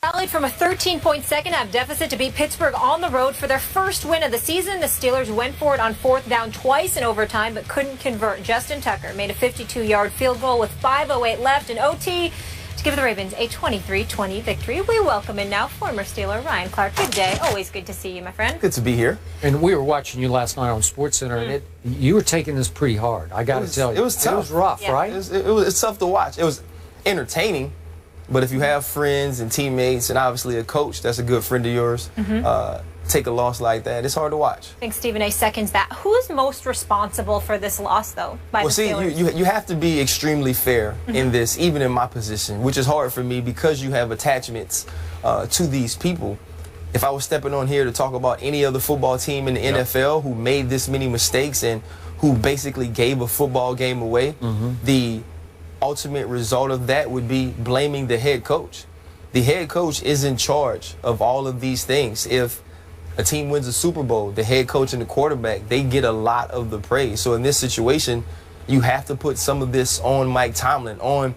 Rallied from a 13-point second-half deficit to beat Pittsburgh on the road for their first win of the season. The Steelers went for it on fourth down twice in overtime, but couldn't convert. Justin Tucker made a 52-yard field goal with 5:08 left in OT to give the Ravens a 23-20 victory. We welcome in now former Steeler Ryan Clark. Good day. Always good to see you, my friend. Good to be here. And we were watching you last night on SportsCenter, and you were taking this pretty hard. I got to tell you, it was tough. It was rough, Yeah. right? It's tough to watch. It was entertaining, but if you have friends and teammates and obviously a coach that's a good friend of yours, take a loss like that, it's hard to watch. I think Stephen A. seconds that. Who's most responsible for this loss, though, by the Steelers? You have to be extremely fair in this, even in my position, which is hard for me because you have attachments to these people. If I was stepping on here to talk about any other football team in the NFL who made this many mistakes and who basically gave a football game away, the ultimate result of that would be blaming the head coach. The head coach is in charge of all of these things. If a team wins a Super Bowl, the head coach and the quarterback, they get a lot of the praise. So in this situation, you have to put some of this on Mike Tomlin, on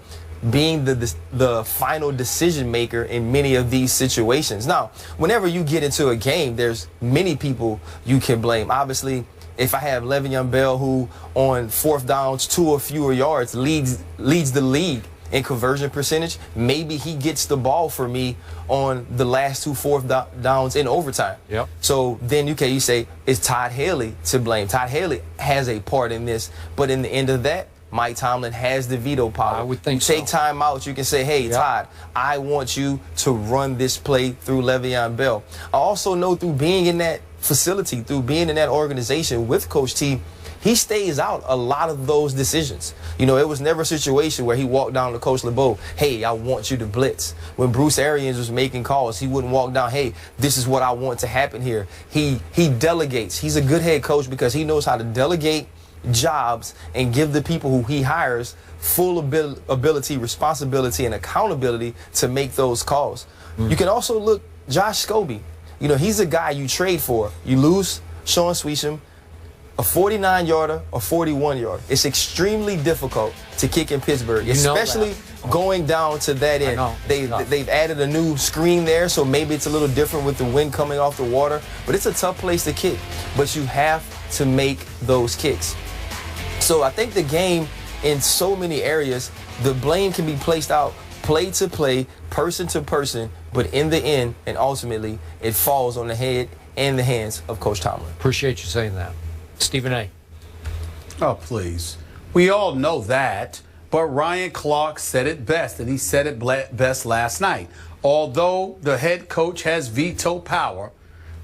being the final decision maker in many of these situations. Now, whenever you get into a game, there's many people you can blame. Obviously, if I have Le'Veon Bell, who on fourth downs, 2 or fewer yards, leads the league in conversion percentage, maybe he gets the ball for me on the last 2 fourth downs in overtime. Yep. So then you say, is Todd Haley to blame? Todd Haley has a part in this, but in the end of that, Mike Tomlin has the veto power. I would think so. Take time out. You can say, hey, Todd, I want you to run this play through Le'Veon Bell. I also know through being in that facility, through being in that organization with Coach T, he stays out a lot of those decisions. You know, it was never a situation where he walked down to Coach LeBeau, hey, I want you to blitz. When Bruce Arians was making calls, he wouldn't walk down, hey, this is what I want to happen here. He delegates. He's a good head coach because he knows how to delegate jobs and give the people who he hires full ability, responsibility, and accountability to make those calls. You can also look Josh Scobie. You know, he's a guy you trade for. You lose Sean Sweesham, a 49-yarder, a 41-yarder. It's extremely difficult to kick in Pittsburgh, especially going down to that end. They've added a new screen there, so maybe it's a little different with the wind coming off the water. But it's a tough place to kick. But you have to make those kicks. So I think the game, in so many areas, the blame can be placed out play to play, person to person, but in the end and ultimately, it falls on the head and the hands of Coach Tomlin. Appreciate you saying that. Stephen A. Oh, please. We all know that, but Ryan Clark said it best, and he said it best last night. Although the head coach has veto power,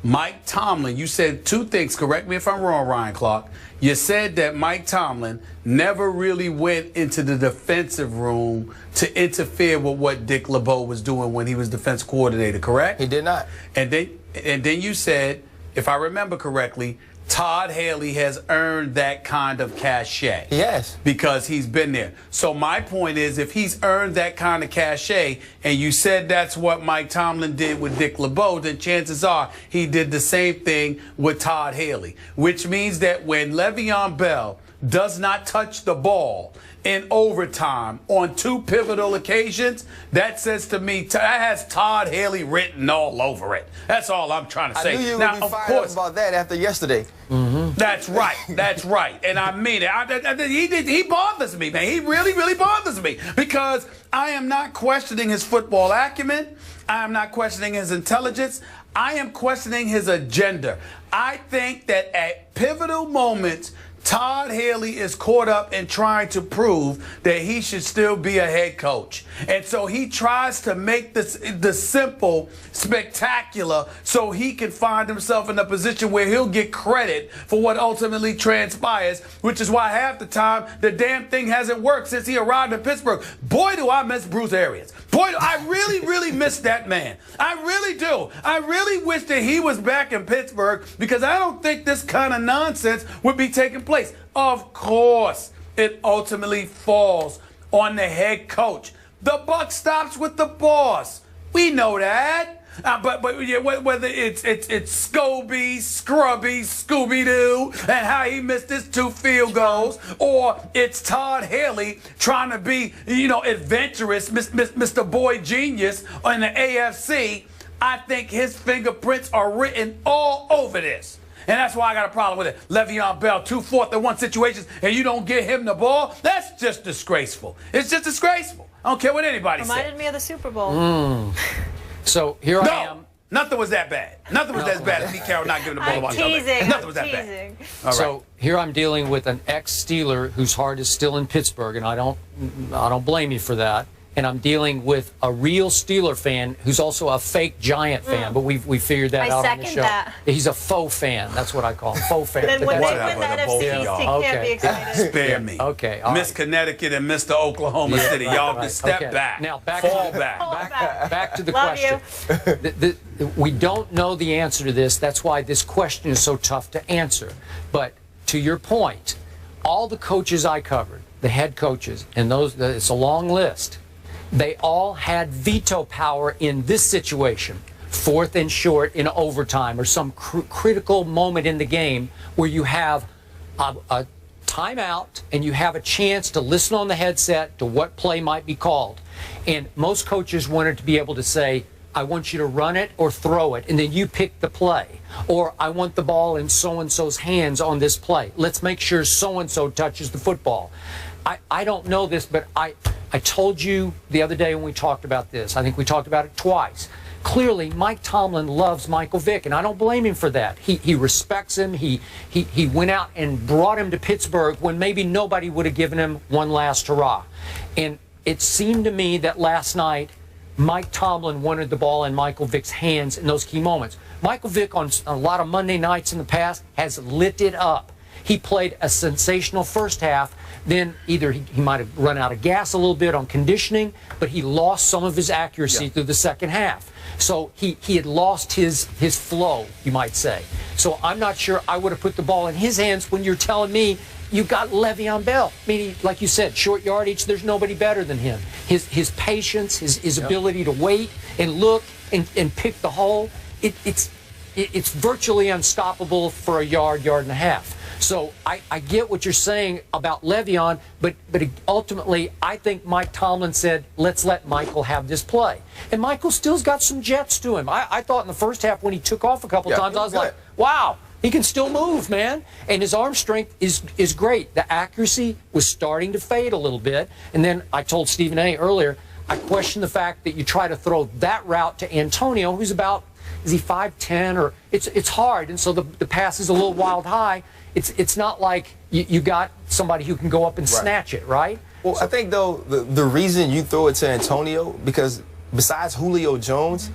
Mike Tomlin, you said 2 things. Correct me if I'm wrong, Ryan Clark. You said that Mike Tomlin never really went into the defensive room to interfere with what Dick LeBeau was doing when he was defense coordinator, correct? He did not. And then you said, if I remember correctly, Todd Haley has earned that kind of cachet. Yes. Because he's been there. So my point is, if he's earned that kind of cachet, and you said that's what Mike Tomlin did with Dick LeBeau, then chances are he did the same thing with Todd Haley. Which means that when Le'Veon Bell does not touch the ball in overtime on 2 pivotal occasions, that says to me, that has Todd Haley written all over it. That's all I'm trying to say. I knew you now, would be fired up about that after yesterday. That's right. That's right. And I mean it. He bothers me, man. He really, really bothers me because I am not questioning his football acumen. I am not questioning his intelligence. I am questioning his agenda. I think that at pivotal moments, Todd Haley is caught up in trying to prove that he should still be a head coach. And so he tries to make the simple spectacular so he can find himself in a position where he'll get credit for what ultimately transpires, which is why half the time the damn thing hasn't worked since he arrived in Pittsburgh. Boy, do I miss Bruce Arians. Boy, I really, really miss that man. I really do. I really wish that he was back in Pittsburgh because I don't think this kind of nonsense would be taking place. Of course, it ultimately falls on the head coach. The buck stops with the boss. We know that. But yeah, whether it's Scobie, Scrubby, Scooby-Doo, and how he missed his 2 field goals, or it's Todd Haley trying to be, adventurous, Mr. Boy Genius in the AFC, I think his fingerprints are written all over this. And that's why I got a problem with it. Le'Veon Bell, 2 4th-and-1 situations, and you don't get him the ball? That's just disgraceful. It's just disgraceful. I don't care what anybody says. Reminded me of the Super Bowl. So here I am. Nothing was that bad. Nothing was as bad as Pete Carroll not giving the ball I'm teasing. Nothing was that bad. All right. So here I'm dealing with an ex-Steeler whose heart is still in Pittsburgh, and I don't blame you for that. And I'm dealing with a real Steeler fan who's also a fake Giant fan, but we figured that out on the show. That. He's a faux fan. That's what I call him, faux fan. Then when they Whatever, win the the both NFC of East, he y'all. can't be excited. Spare me. Okay, all Miss right. Connecticut and Mr. Oklahoma City. Y'all can step Okay. back. Now Fall back. Back to the Love question. We don't know the answer to this. That's why this question is so tough to answer. But to your point, all the coaches I covered, the head coaches, and it's a long list, they all had veto power in this situation. 4th and short in overtime or some critical moment in the game where you have a timeout and you have a chance to listen on the headset to what play might be called. And most coaches wanted to be able to say, I want you to run it or throw it, and then you pick the play. Or I want the ball in so-and-so's hands on this play. Let's make sure so-and-so touches the football. I don't know this, but I told you the other day when we talked about this. I think we talked about it twice. Clearly, Mike Tomlin loves Michael Vick, and I don't blame him for that. He respects him. He went out and brought him to Pittsburgh when maybe nobody would have given him one last hurrah. And it seemed to me that last night, Mike Tomlin wanted the ball in Michael Vick's hands in those key moments. Michael Vick on a lot of Monday nights in the past has lit it up. He played a sensational first half. Then either he might have run out of gas a little bit on conditioning, but he lost some of his accuracy through the second half. So he had lost his flow, you might say. So I'm not sure I would have put the ball in his hands when you're telling me you got Le'Veon Bell. Meaning, like you said, short yardage, there's nobody better than him. His patience, his ability to wait and look and pick the hole, it's virtually unstoppable for a yard and a half. So I get what you're saying about Le'Veon, but ultimately I think Mike Tomlin said, let's let Michael have this play. And Michael still's got some jets to him. I thought in the first half when he took off a couple times, I was like, wow, he can still move, man. And his arm strength is great. The accuracy was starting to fade a little bit. And then I told Stephen A. earlier, I question the fact that you try to throw that route to Antonio, who's about, is he 5'10", or it's hard. And so the pass is a little wild high. It's not like you got somebody who can go up and snatch it, right? Well, I think, though, the reason you throw it to Antonio, because besides Julio Jones,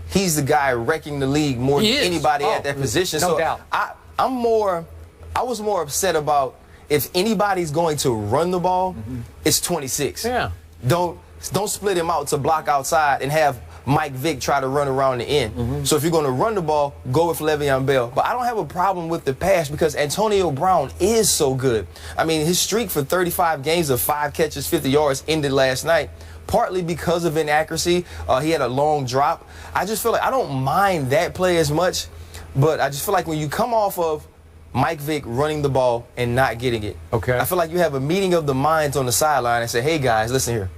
he's the guy wrecking the league more than anybody at that position. No doubt. I was more upset about if anybody's going to run the ball, it's 26. Yeah. Don't split him out to block outside and have Mike Vick try to run around the end. So if you're going to run the ball, go with Le'Veon Bell. But I don't have a problem with the pass because Antonio Brown is so good. I mean, his streak for 35 games of 5 catches, 50 yards ended last night, partly because of inaccuracy. He had a long drop. I just feel like I don't mind that play as much, but I just feel like when you come off of Mike Vick running the ball and not getting it, I feel like you have a meeting of the minds on the sideline and say, hey, guys, listen here.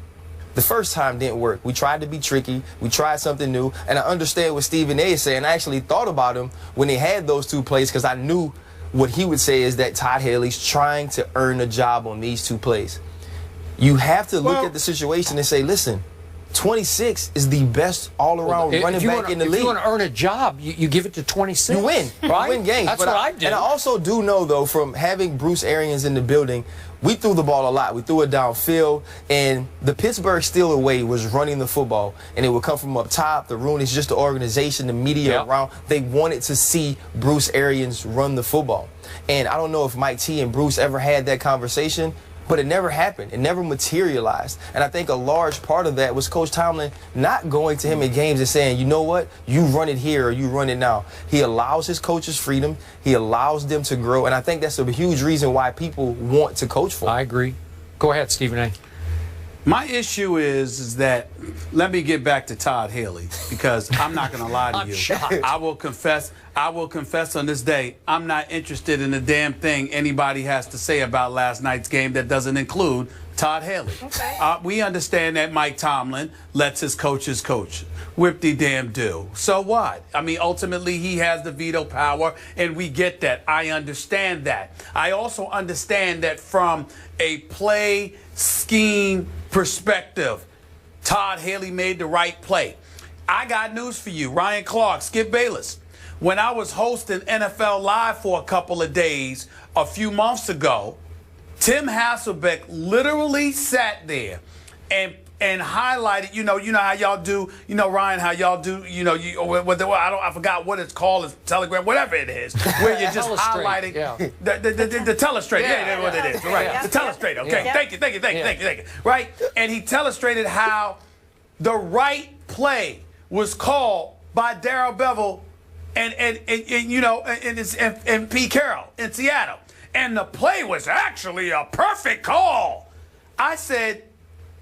The first time didn't work. We tried to be tricky. We tried something new. And I understand what Stephen A. is saying. I actually thought about him when they had those 2 plays because I knew what he would say is that Todd Haley's trying to earn a job on these 2 plays. You have to look at the situation and say, listen, 26 is the best all-around running back in the league. If you want to earn a job, you give it to 26. You win. Right? You win games. That's what I did. And I also do know, though, from having Bruce Arians in the building, we threw the ball a lot. We threw it downfield, and the Pittsburgh Steelers way was running the football, and it would come from up top. The Rooney's just the organization, the media around. They wanted to see Bruce Arians run the football. And I don't know if Mike T and Bruce ever had that conversation, but it never happened. It never materialized. And I think a large part of that was Coach Tomlin not going to him in games and saying, you know what, you run it here or you run it now. He allows his coaches freedom. He allows them to grow. And I think that's a huge reason why people want to coach for him. I agree. Go ahead, Stephen A. My issue is that, let me get back to Todd Haley, because I'm not going to lie to I'm you. shocked. I will confess on this day, I'm not interested in a damn thing anybody has to say about last night's game that doesn't include Todd Haley. Okay. We understand that Mike Tomlin lets his coaches coach. Whip-de-damn-do. So what? I mean, ultimately, he has the veto power, and we get that. I understand that. I also understand that from a play scheme perspective, Todd Haley made the right play. I got news for you. Ryan Clark, Skip Bayless. When I was hosting NFL Live for a couple of days a few months ago, Tim Hasselbeck literally sat there and highlighted, you know how y'all do, Ryan, how y'all do, I forgot what it's called, it's Telegram, whatever it is, where you're just highlighting the telestrator. That's what it is, right? The telestrator. Okay, thank you. Right, and he telestrated how the right play was called by Darrell Bevell and Pete Carroll in Seattle, and the play was actually a perfect call. I said,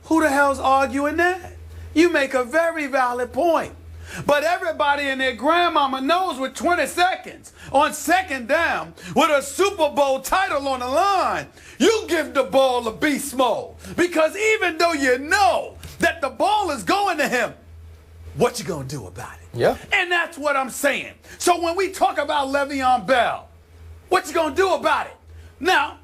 who the hell's arguing that? You make a very valid point. But everybody and their grandmama knows with 20 seconds on second down with a Super Bowl title on the line, you give the ball to beast mode. Because even though you know that the ball is going to him, what you gonna do about it? Yeah. And that's what I'm saying. So when we talk about Le'Veon Bell, what you gonna do about it? Now,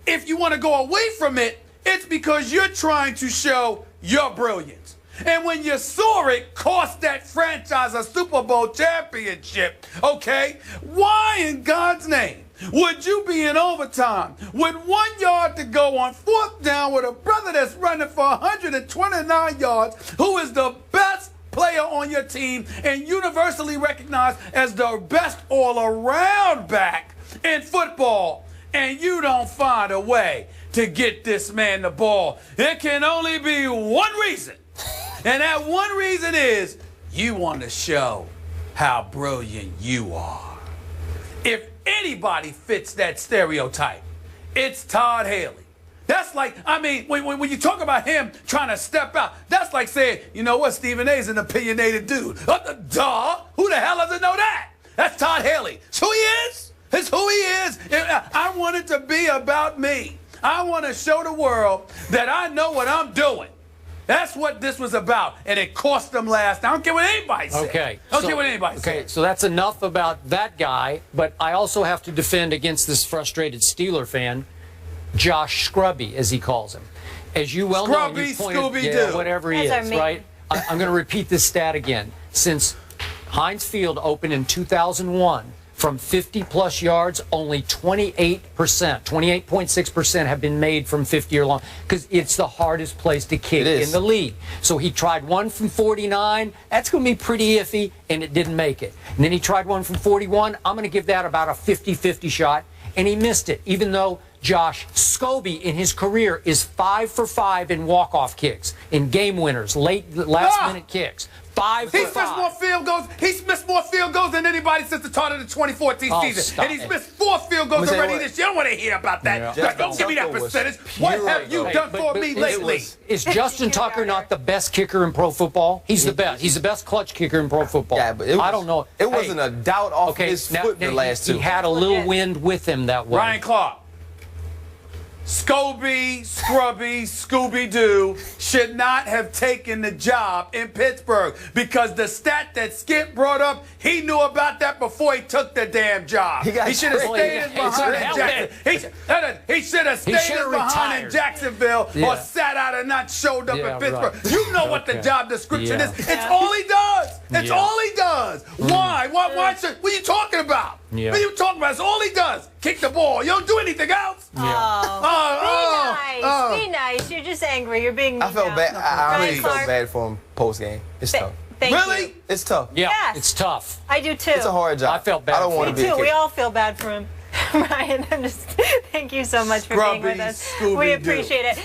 if you want to go away from it, it's because you're trying to show your brilliance. And when you saw it cost that franchise a Super Bowl championship, okay, why in God's name would you be in overtime with 1 yard to go on 4th down with a brother that's running for 129 yards, who is the best player on your team and universally recognized as the best all-around back in football, and you don't find a way to get this man the ball? It can only be one reason. And that one reason is you want to show how brilliant you are. If anybody fits that stereotype, it's Todd Haley. That's like, I mean, when you talk about him trying to step out, that's like saying, you know what, Stephen A's an opinionated dude. Duh. Who the hell doesn't know that? That's Todd Haley. It's who he is. It's who he is. I want it to be about me. I want to show the world that I know what I'm doing. That's what this was about, and it cost them last. I don't care what anybody says. Okay. I don't care what anybody says. Okay, so that's enough about that guy, but I also have to defend against this frustrated Steeler fan, Josh Scrubby, as he calls him. As you well know, you pointed, Scooby-Doo. whatever he is, right? I'm going to repeat this stat again. Since Heinz Field opened in 2001, from 50-plus yards, only 28.6% have been made from 50 or long, because it's the hardest place to kick in the league. So he tried one from 49. That's going to be pretty iffy, and it didn't make it. And then he tried one from 41. I'm going to give that about a 50-50 shot, and he missed it, even though Josh Scobie in his career is 5 for 5 in walk-off kicks, in game winners, last-minute kicks. 5 for 5. He's missed more field goals. He's missed more field goals than anybody since the start of the 2014 season. And he's missed 4 field goals already this year. I don't want to hear about that. Yeah. Don't give me that percentage. What have you done for me lately? Is Justin Tucker not the best kicker in pro football? He's the best. He's the best clutch kicker in pro football. Yeah, but I don't know. It wasn't a doubt off his foot the last 2. He had a little wind with him that way. Ryan Clark. Scobie, Scrubby, Scooby-Doo should not have taken the job in Pittsburgh, because the stat that Skip brought up, he knew about that before he took the damn job. He should have stayed behind in Jacksonville. He should have stayed behind in Jacksonville or sat out and not showed up in Pittsburgh. Right. You know what the job description is. It's all he does. It's all he does. Why? What are you talking about? Yeah. What are you talking about? It's all he does. Kick the ball. You don't do anything else. Be nice. You're just angry. You're being mean. I felt bad. I really felt bad for him post game. It's tough. Really? It's tough. Yeah, Yes. It's tough. I do too. It's a hard job. I felt bad. I don't want to be a We all feel bad for him. Ryan, thank you so much for being with us. We appreciate it.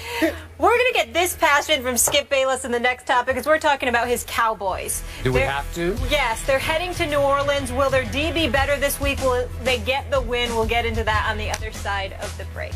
We're going to get this passion from Skip Bayless in the next topic, because we're talking about his Cowboys. Do we have to? Yes, they're heading to New Orleans. Will their D be better this week? Will they get the win? We'll get into that on the other side of the break.